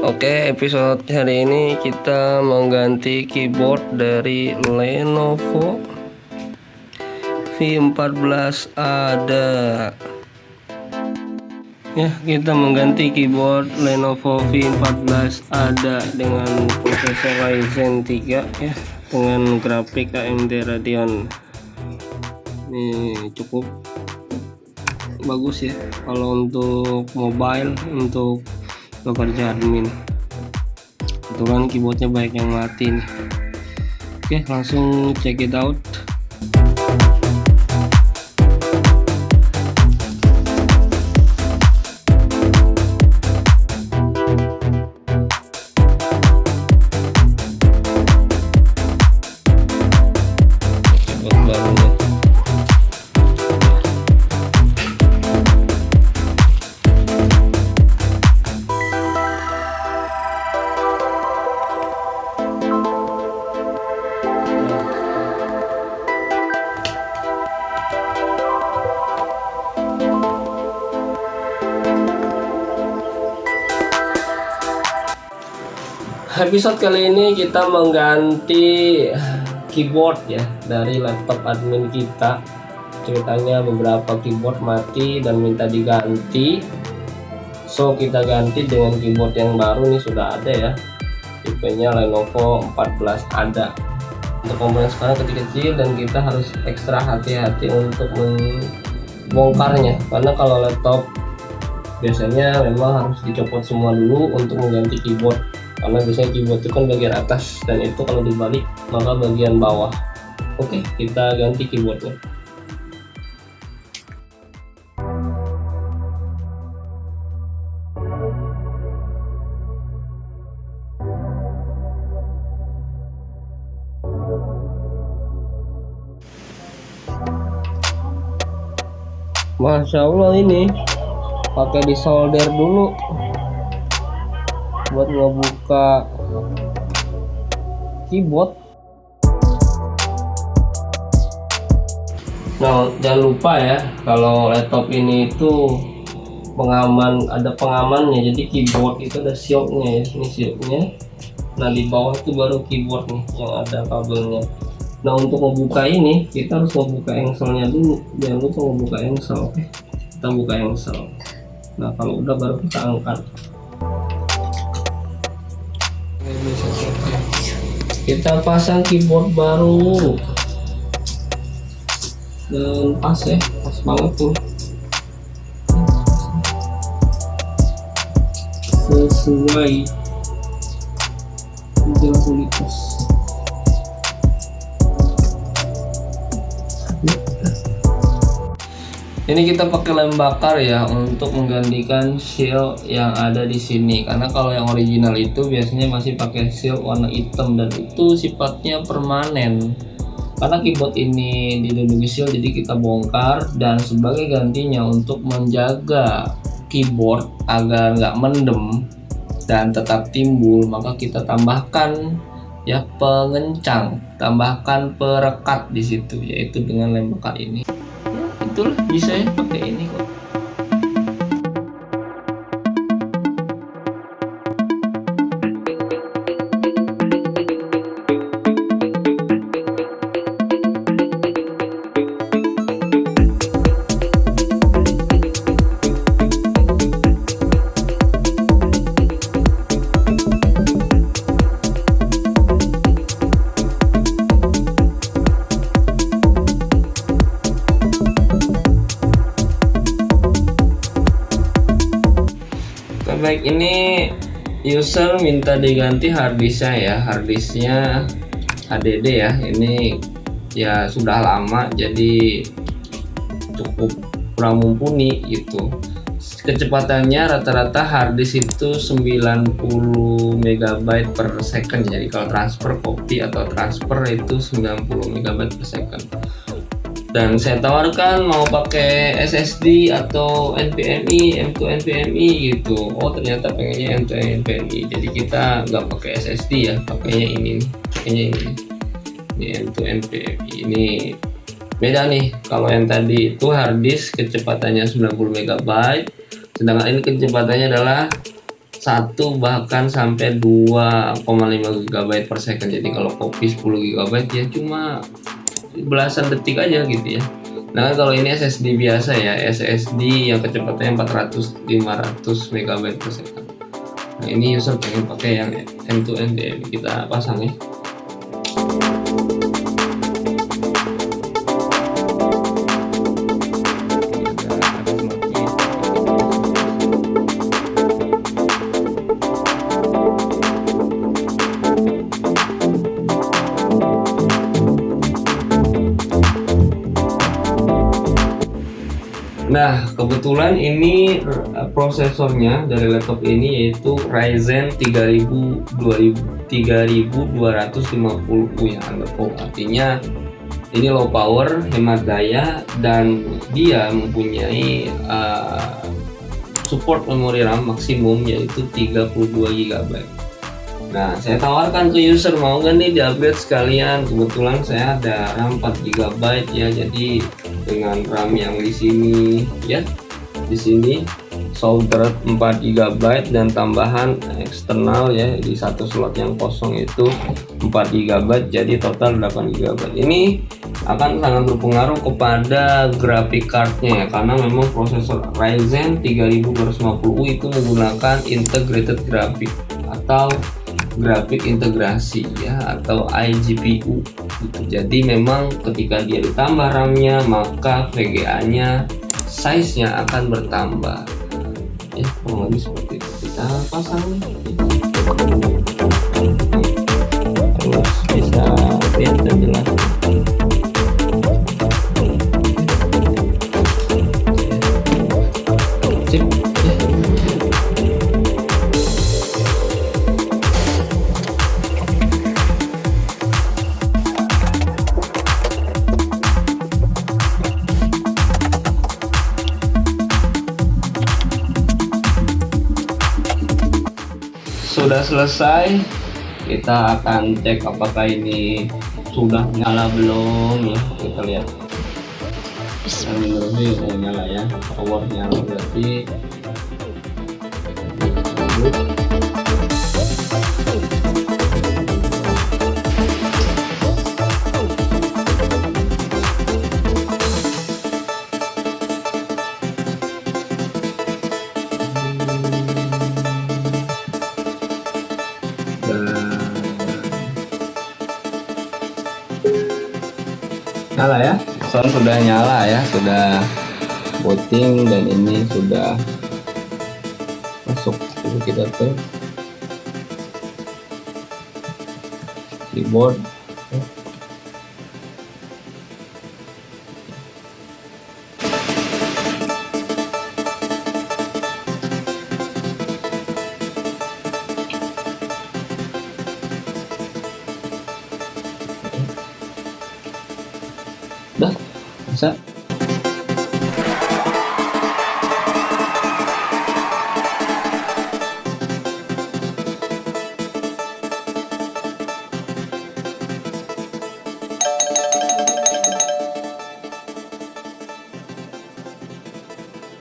Oke, episode hari ini kita mengganti keyboard dari Lenovo V14 ada. Ya, kita mengganti keyboard Lenovo V14 ada dengan prosesor Ryzen 3 ya, dengan grafik AMD Radeon. Ini cukup bagus ya kalau untuk mobile, untuk bekerja admin. Kebetulan keyboardnya banyak yang mati nih. Oke, langsung check it out. Keyboard barunya. Episode kali ini kita mengganti keyboard ya dari laptop admin kita. Ceritanya beberapa keyboard mati dan minta diganti. So kita ganti dengan keyboard yang baru nih, sudah ada ya. Tipenya Lenovo 14 ada. Untuk komponen sekarang kecil-kecil dan kita harus ekstra hati-hati untuk membongkarnya. Karena kalau laptop biasanya memang harus dicopot semua dulu untuk mengganti keyboard. Karena biasanya keyboard itu kan bagian atas dan itu kalau dibalik maka bagian bawah. Oke, kita ganti keyboardnya. Masya Allah, ini pakai disolder dulu buat ngebuka keyboard. Nah, jangan lupa ya, kalau laptop ini itu ada pengamannya. Jadi keyboard itu ada shieldnya ya, ini shieldnya. Nah, di bawah itu baru keyboard nih yang ada kabelnya. Nah, untuk membuka ini kita harus membuka engselnya dulu. Jangan lupa membuka engsel. Oke, kita buka engsel. Nah, kalau udah baru kita angkat. Kita pasang keyboard baru dan pas ya, pas banget tuh, sesuai kualitas. Ini kita pakai lem bakar ya untuk menggantikan shield yang ada di sini, karena kalau yang original itu biasanya masih pakai shield warna hitam dan itu sifatnya permanen. Karena keyboard ini dilindungi shield, jadi kita bongkar, dan sebagai gantinya untuk menjaga keyboard agar nggak mendem dan tetap timbul, maka kita tambahkan ya pengencang, tambahkan perekat di situ, yaitu dengan lem bakar ini. Itulah, bisa ya pakai ini kok. Baik, ini user minta diganti harddisknya ya, harddisknya HDD ya. Ini ya sudah lama jadi cukup kurang mumpuni gitu. Kecepatannya rata-rata harddisk itu 90 MB per second. Jadi kalau transfer copy atau transfer itu 90 MB per second. Dan saya tawarkan mau pakai SSD atau NVMe, M2 NVMe gitu. Oh, ternyata pengennya M2 NVMe. Jadi kita nggak pakai SSD ya, pakainya ini nih. Pakainya ini M2 NVMe. Ini beda nih. Kalau yang tadi itu harddisk kecepatannya 90 MB, sedangkan ini kecepatannya adalah 1 bahkan sampai 2,5 GB per second. Jadi kalau copy 10 GB ya cuma belasan detik aja gitu ya. Nah kalau ini SSD biasa ya, SSD yang kecepatannya 400-500 MB per second. Nah ini user pengen pakai yang end to end ya, kita pasang ya. Nah, kebetulan ini prosesornya dari laptop ini yaitu Ryzen 3250U ya, artinya ini low power, hemat daya, dan dia mempunyai support memori RAM maksimum yaitu 32 GB. Nah, saya tawarkan ke user, mau nggak nih di-upgrade sekalian? Kebetulan saya ada RAM 4 GB ya, jadi dengan RAM yang di sini ya, di sini soldered 4 GB dan tambahan eksternal ya, di satu slot yang kosong itu 4 GB, jadi total 8 GB. Ini akan sangat berpengaruh kepada grafik cardnya ya, karena memang prosesor Ryzen 3250U itu menggunakan integrated graphic atau grafik integrasi ya, atau iGPU gitu. Jadi memang ketika dia ditambah RAM-nya maka VGA-nya, size-nya akan bertambah ya, kurang lebih seperti itu. Kita pasang terus bisa lihat dan jelas. Sip ya. Sudah selesai, kita akan cek apakah ini sudah nyala belum ya. Kita lihat ini udah nyala ya, power nyala berarti. Nyala ya, sound sudah nyala ya, sudah booting dan ini sudah masuk. Jadi kita ke keyboard. Dah bisa.